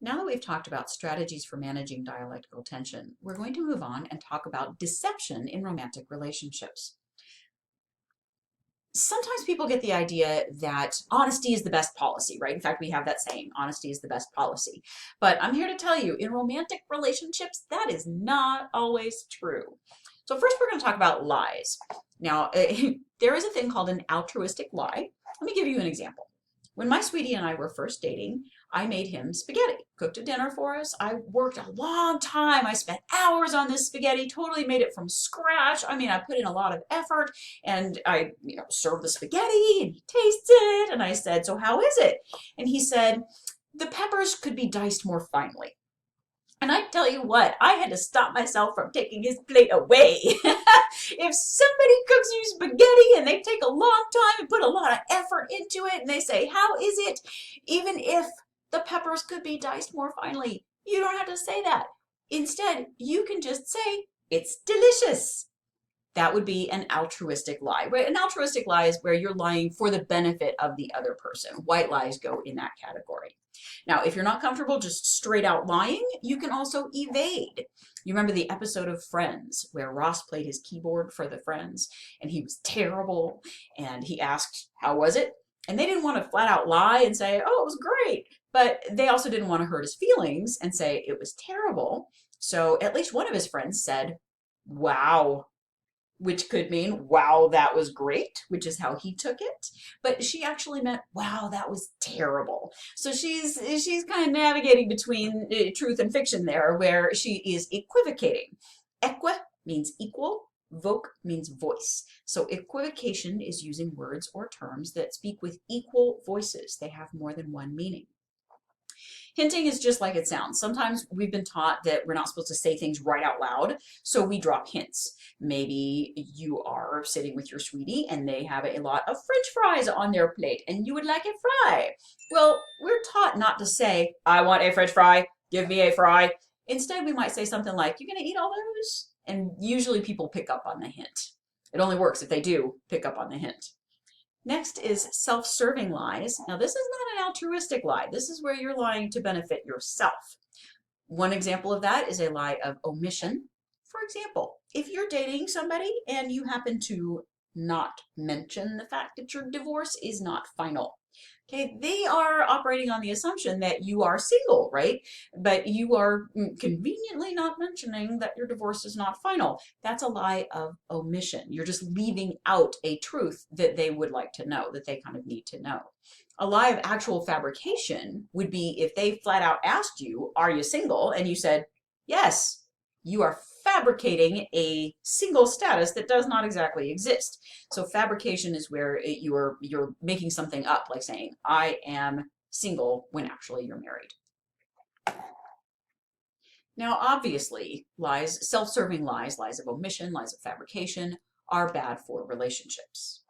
Now that we've talked about strategies for managing dialectical tension, we're going to move on and talk about deception in romantic relationships. Sometimes people get the idea that honesty is the best policy, right? In fact, we have that saying, honesty is the best policy. But I'm here to tell you, in romantic relationships, that is not always true. So first we're going to talk about lies. Now, there is a thing called an altruistic lie. Let me give you an example. When my sweetie and I were first dating, I made him spaghetti, cooked a dinner for us. I worked a long time. I spent hours on this spaghetti, totally made it from scratch. I mean, I put in a lot of effort and I, served the spaghetti and he tastes it. And I said, "So how is it?" And he said, "The peppers could be diced more finely." And I tell you what, I had to stop myself from taking his plate away. If somebody cooks you spaghetti and they take a long time and put a lot of effort into it and they say, "How is it?" Even if the peppers could be diced more finely, you don't have to say that. Instead, you can just say, "It's delicious." That would be an altruistic lie. Right? An altruistic lie is where you're lying for the benefit of the other person. White lies go in that category. Now, if you're not comfortable just straight out lying, you can also evade. You remember the episode of Friends where Ross played his keyboard for the Friends and he was terrible and he asked, "How was it?" And they didn't want to flat out lie and say, "Oh, it was great." But they also didn't want to hurt his feelings and say it was terrible. So at least one of his friends said, "Wow," which could mean, "Wow, that was great," which is how he took it. But she actually meant, "Wow, that was terrible." So she's kind of navigating between truth and fiction there, where she is equivocating. Equi means equal. Voc means voice. So equivocation is using words or terms that speak with equal voices. They have more than one meaning. Hinting is just like it sounds. Sometimes we've been taught that we're not supposed to say things right out loud, so we drop hints. Maybe you are sitting with your sweetie and they have a lot of French fries on their plate and you would like a fry. Well, we're taught not to say, "I want a French fry, give me a fry." Instead, we might say something like, "You're going to eat all those?" And usually people pick up on the hint. It only works if they do pick up on the hint. Next is self-serving lies. Now, this is not an altruistic lie. This is where you're lying to benefit yourself. One example of that is a lie of omission. For example, if you're dating somebody and you happen to not mention the fact that your divorce is not final. Okay, they are operating on the assumption that you are single, right? But you are conveniently not mentioning that your divorce is not final. That's a lie of omission. You're just leaving out a truth that they would like to know, that they kind of need to know. A lie of actual fabrication would be if they flat out asked you, "Are you single?" And you said, "Yes." You are fabricating a single status that does not exactly exist. So fabrication is where you're making something up, like saying, "I am single," when actually you're married. Now, obviously, lies, self-serving lies, lies of omission, lies of fabrication, are bad for relationships.